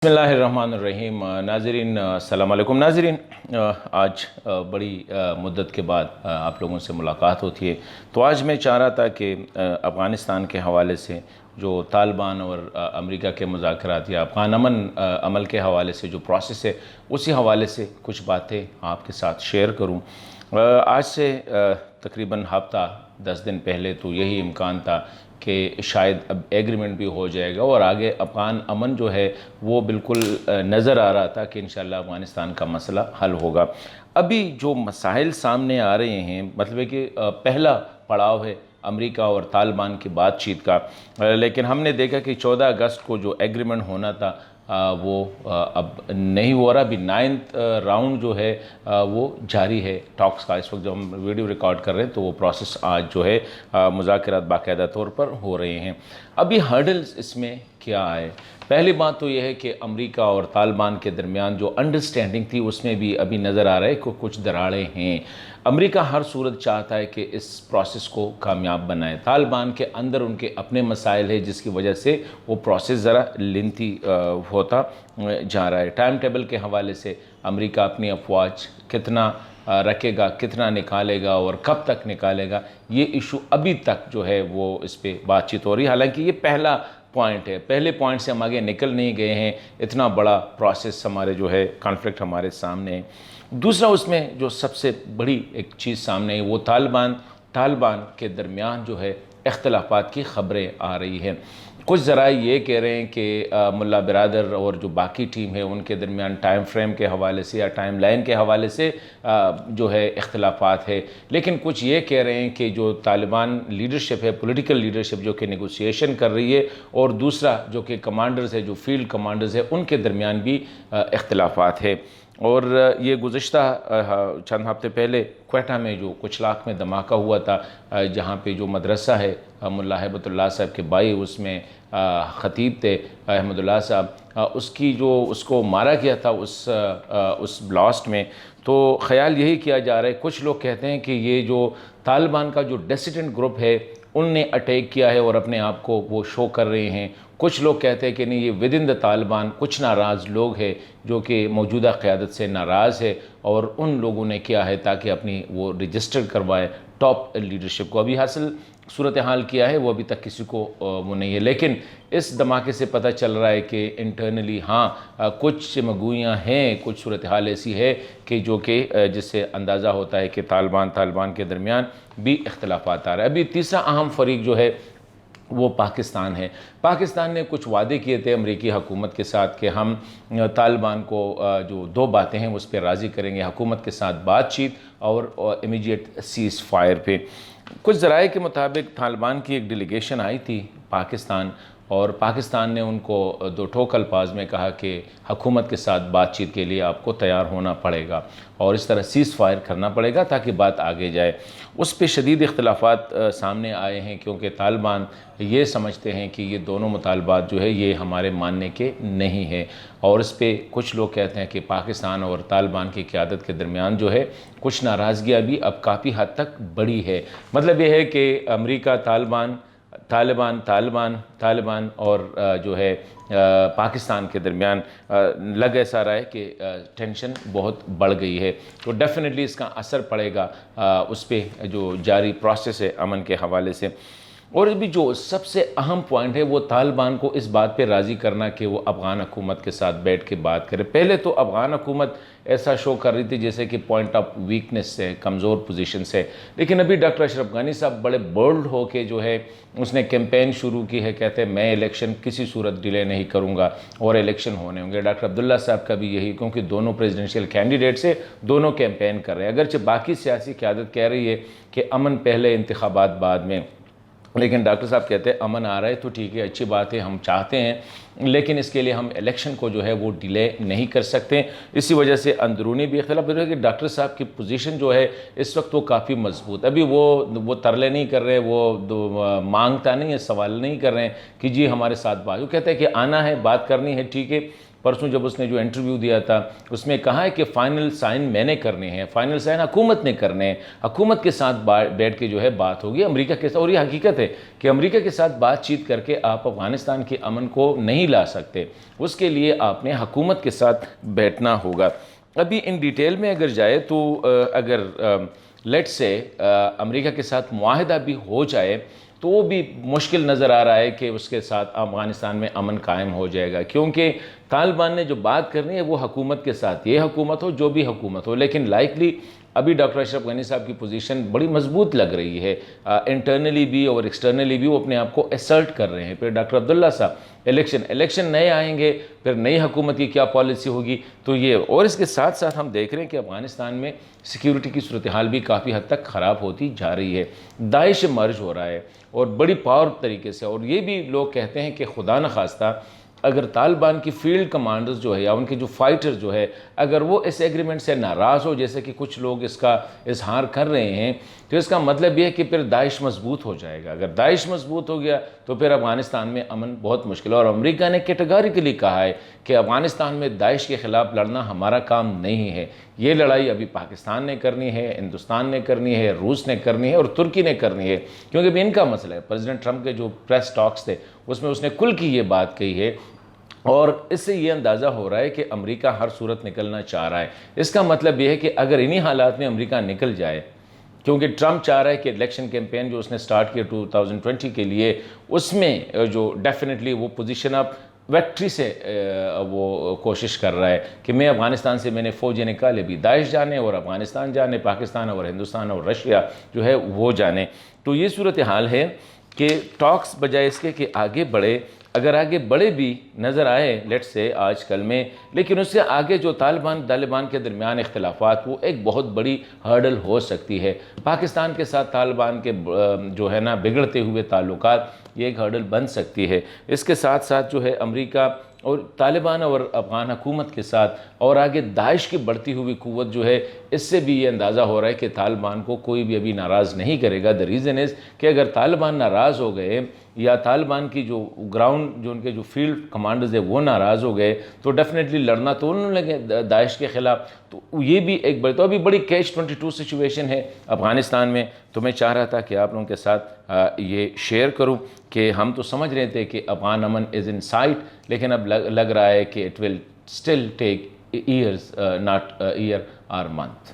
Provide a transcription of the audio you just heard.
बिस्मिल्लाहिर्रहमानिर्रहीम। नाज़रीन अस्सलाम वालेकुम। नाज़रीन, आज बड़ी मुद्दत के बाद आप लोगों से मुलाकात होती है। तो आज मैं चाह रहा था कि अफ़गानिस्तान के हवाले से जो तालिबान और अमेरिका के मुज़ाकरात या अफ़गान अमन अमल के हवाले से जो प्रोसेस है, उसी हवाले से कुछ बातें आपके साथ शेयर करूँ। आज से तकरीबन हफ़्ता 10 दिन पहले तो यही इम्कान था कि शायद अब एग्रीमेंट भी हो जाएगा और आगे अफ़गान अमन जो है वो बिल्कुल नज़र आ रहा था कि इंशाअल्लाह अफ़गानिस्तान का मसला हल होगा। अभी जो मसाइल सामने आ रहे हैं, मतलब है कि पहला पड़ाव है अमेरिका और तालिबान की बातचीत का, लेकिन हमने देखा कि 14 अगस्त को जो एग्रीमेंट होना था वो अब नहीं हो रहा। अभी 9th राउंड जो है वो जारी है टॉक्स का। इस वक्त जब हम वीडियो रिकॉर्ड कर रहे हैं तो वो प्रोसेस आज जो है मुज़ाकरात बाकायदा तौर पर हो रहे हैं। अभी हर्डल्स इसमें क्या आए? पहली बात तो यह है कि अमेरिका और तालिबान के दरमियान जो अंडरस्टैंडिंग थी उसमें भी अभी नज़र आ रहा है कि कुछ दरारें हैं। अमेरिका हर सूरत चाहता है कि इस प्रोसेस को कामयाब बनाए। तालिबान के अंदर उनके अपने मसाइल है जिसकी वजह से वो प्रोसेस ज़रा लेंथी होता जा रहा है। टाइम टेबल के हवाले से अमेरिका अपनी अफवाज कितना रखेगा, कितना निकालेगा और कब तक निकालेगा, ये इशू अभी तक जो है वो इस पर बातचीत हो रही है। हालांकि ये पहला पॉइंट है, पहले पॉइंट से हम आगे निकल नहीं गए हैं। इतना बड़ा प्रोसेस हमारे जो है कॉन्फ्लिक्ट हमारे सामने है। दूसरा, उसमें जो सबसे बड़ी एक चीज़ सामने है वो तालिबान के दरमियान जो है इख्तलाफात की ख़बरें आ रही हैं। कुछ ज़राए ये कह रहे हैं कि मुल्ला बिरादर और जो बाकी टीम है उनके दरमियान टाइम फ्रेम के हवाले से या टाइम लाइन के हवाले से जो है इख्तलाफात है। लेकिन कुछ ये कह रहे हैं कि जो तालिबान लीडरशिप है, पॉलिटिकल लीडरशिप जो कि नेगोशिएशन कर रही है, और दूसरा जो कि कमांडर्स है, जो फील्ड कमांडर्स है, उनके दरमियान भी इख्तलाफात है। और ये गुज़िश्ता चंद हफ्ते पहले क्वेटा में जो कुछ लाख में धमाका हुआ था, जहाँ पे जो मदरसा है मुल्ला हिबतुल्लाह साहब के भाई, उसमें ख़तीब थे अहमदुल्लाह साहब, उसकी जो उसको मारा गया था उस ब्लास्ट में। तो ख़याल यही किया जा रहा है, कुछ लोग कहते हैं कि ये जो तालिबान का जो डिसिडेंट ग्रुप है उनने अटैक किया है और अपने आप को वो शो कर रहे हैं। कुछ लोग कहते हैं कि नहीं, ये विद इन द तालिबान कुछ नाराज़ लोग हैं जो कि मौजूदा क़यादत से नाराज़ है और उन लोगों ने किया है ताकि अपनी वो रजिस्टर करवाए टॉप लीडरशिप को। अभी हासिल सूरत हाल किया है वो अभी तक किसी को वो नहीं है, लेकिन इस धमाके से पता चल रहा है कि इंटरनली हाँ कुछ मगुइयाँ हैं, कुछ सूरत हाल ऐसी है कि जो कि जिससे अंदाज़ा होता है कि तालिबान के दरमियान भी इख्तलाफात आ रहा है। अभी तीसरा अहम फरीक जो है वो पाकिस्तान है। पाकिस्तान ने कुछ वादे किए थे अमरीकी हुकूमत के साथ कि हम तालिबान को जो दो बातें हैं उस पर राज़ी करेंगे, हुकूमत के साथ बातचीत और इमीडिएट सीज़ फायर पे। कुछ ज़राए के मुताबिक तालिबान की एक डेलीगेशन आई थी पाकिस्तान, और पाकिस्तान ने उनको दो ठोक अल्फाज में कहा कि हुकूमत के साथ बातचीत के लिए आपको तैयार होना पड़ेगा और इस तरह सीज़ फायर करना पड़ेगा ताकि बात आगे जाए। उस पर शदीद इख्तलाफात सामने आए हैं क्योंकि तालिबान ये समझते हैं कि ये दोनों मुतालबात जो है ये हमारे मानने के नहीं है, और इस पर कुछ लोग कहते हैं कि पाकिस्तान और तालिबान की क़यादत के दरमियान जो है कुछ नाराज़गियाँ भी अब काफ़ी हद तक बड़ी है। मतलब ये है कि अमेरिका तालिबान और जो है पाकिस्तान के दरमियान लग ऐसा रहा है कि टेंशन बहुत बढ़ गई है। तो डेफिनेटली इसका असर पड़ेगा उस पर जो जारी प्रोसेस है अमन के हवाले से। और भी जो सबसे अहम पॉइंट है वो तालिबान को इस बात पे राज़ी करना कि वो अफ़गान हुकूमत के साथ बैठ के बात करे। पहले तो अफ़गान हुकूमत ऐसा शो कर रही थी जैसे कि पॉइंट ऑफ वीकनेस से, कमज़ोर पोजीशन से, लेकिन अभी डॉक्टर अशरफ गनी साहब बड़े बोल्ड हो के जो है उसने कैंपेन शुरू की है। कहते हैं मैं इलेक्शन किसी सूरत डिले नहीं करूँगा और इलेक्शन होने होंगे। डॉक्टर अब्दुल्ला साहब का भी यही, क्योंकि दोनों प्रेसिडेंशियल कैंडिडेट से दोनों कैंपेन कर रहे हैं। अगरचे बाकी सियासी क़यादत कह रही है कि अमन पहले, इंतखाबात बाद में, लेकिन डॉक्टर साहब कहते हैं अमन आ रहा है तो ठीक है, अच्छी बात है, हम चाहते हैं, लेकिन इसके लिए हम इलेक्शन को जो है वो डिले नहीं कर सकते। इसी वजह से अंदरूनी भी इख्तलाफ है कि डॉक्टर साहब की पोजीशन जो है इस वक्त वो काफ़ी मजबूत। अभी वो तरले नहीं कर रहे, वो मांगता नहीं है, सवाल नहीं कर रहे हैं कि जी हमारे साथ बात। वो कहते हैं कि आना है, बात करनी है, ठीक है, پرسوں جب اس نے جو انٹرویو دیا تھا اس میں کہا ہے کہ فائنل سائن میں نے کرنے ہیں، فائنل سائن حکومت نے کرنے ہیں، حکومت کے ساتھ بیٹھ کے جو ہے بات ہوگی امریکہ کے ساتھ، اور یہ حقیقت ہے کہ امریکہ کے ساتھ بات چیت کر کے آپ افغانستان کے امن کو نہیں لا سکتے، اس کے لیے آپ نے حکومت کے ساتھ بیٹھنا ہوگا۔ ابھی ان ڈیٹیل میں اگر جائے تو اگر لیٹ سے امریکہ کے ساتھ معاہدہ بھی ہو جائے تو وہ بھی مشکل نظر آ رہا ہے کہ اس کے ساتھ افغانستان میں امن قائم ہو جائے گا، کیونکہ طالبان نے جو بات کرنی ہے وہ حکومت کے ساتھ، یہ حکومت ہو جو بھی حکومت ہو، لیکن لائکلی ابھی ڈاکٹر اشرف غنی صاحب کی پوزیشن بڑی مضبوط لگ رہی ہے، انٹرنلی بھی اور ایکسٹرنلی بھی وہ اپنے آپ کو اسرٹ کر رہے ہیں۔ پھر ڈاکٹر عبداللہ صاحب الیکشن نئے آئیں گے، پھر نئی حکومت کی کیا پالیسی ہوگی، تو یہ اور اس کے ساتھ ساتھ ہم دیکھ رہے ہیں کہ افغانستان میں سیکیورٹی کی صورتحال بھی کافی حد تک خراب ہوتی جا رہی ہے، داعش مرج ہو رہا ہے اور بڑی پاور طریقے سے، اور یہ بھی لوگ کہتے ہیں کہ خدا نخواستہ اگر طالبان کی فیلڈ کمانڈرز جو ہے یا ان کے جو فائٹر جو ہے اگر وہ اس ایگریمنٹ سے ناراض ہو، جیسے کہ کچھ لوگ اس کا اظہار کر رہے ہیں، تو اس کا مطلب یہ ہے کہ پھر داعش مضبوط ہو جائے گا۔ اگر داعش مضبوط ہو گیا تو پھر افغانستان میں امن بہت مشکل ہے، اور امریکہ نے کیٹیگوریکلی کہا ہے کہ افغانستان میں داعش کے خلاف لڑنا ہمارا کام نہیں ہے، یہ لڑائی ابھی پاکستان نے کرنی ہے، ہندوستان نے کرنی ہے، روس نے کرنی ہے اور ترکی نے کرنی ہے، کیونکہ بھی ان کا مسئلہ ہے۔ پریزیڈنٹ ٹرمپ کے جو پریس ٹاکس تھے اس میں اس نے کل کی یہ بات کہی ہے، اور اس سے یہ اندازہ ہو رہا ہے کہ امریکہ ہر صورت نکلنا چاہ رہا ہے۔ اس کا مطلب یہ ہے کہ اگر انہی حالات میں امریکہ نکل جائے، کیونکہ ٹرمپ چاہ رہا ہے کہ الیکشن کیمپین جو اس نے سٹارٹ کیا 2020 کے لیے، اس میں جو ڈیفینیٹلی وہ پوزیشن اب ویکٹری سے وہ کوشش کر رہا ہے کہ میں افغانستان سے میں نے فوجیں نکالے، بھی داعش جانے اور افغانستان جانے، پاکستان اور ہندوستان اور رشیا جو ہے وہ جانے۔ تو یہ صورتحال ہے کہ ٹاکس بجائے اس کے کہ آگے بڑھے، اگر آگے بڑے بھی نظر آئے لیٹ سے آج کل میں، لیکن اس سے آگے جو طالبان کے درمیان اختلافات، وہ ایک بہت بڑی ہرڈل ہو سکتی ہے۔ پاکستان کے ساتھ طالبان کے جو ہے نا بگڑتے ہوئے تعلقات، یہ ایک ہرڈل بن سکتی ہے۔ اس کے ساتھ ساتھ جو ہے امریکہ اور طالبان اور افغان حکومت کے ساتھ، اور آگے داعش کی بڑھتی ہوئی قوت جو ہے، اس سے بھی یہ اندازہ ہو رہا ہے کہ طالبان کو کوئی بھی ابھی ناراض نہیں کرے گا۔ دی ریزن از کہ اگر طالبان ناراض ہو گئے یا طالبان کی جو گراؤنڈ جو ان کے جو فیلڈ کمانڈرز ہیں وہ ناراض ہو گئے تو ڈیفینیٹلی لڑنا تو انہوں نے لگے داعش کے خلاف، تو یہ بھی ایک بڑی، تو ابھی بڑی کیچ 22 سچویشن ہے افغانستان میں۔ تو میں چاہ رہا تھا کہ آپ لوگوں کے ساتھ یہ شیئر کروں کہ ہم تو سمجھ رہے تھے کہ افغان امن از ان سائٹ، لیکن اب لگ رہا ہے کہ it will still take years not year اور منتھ۔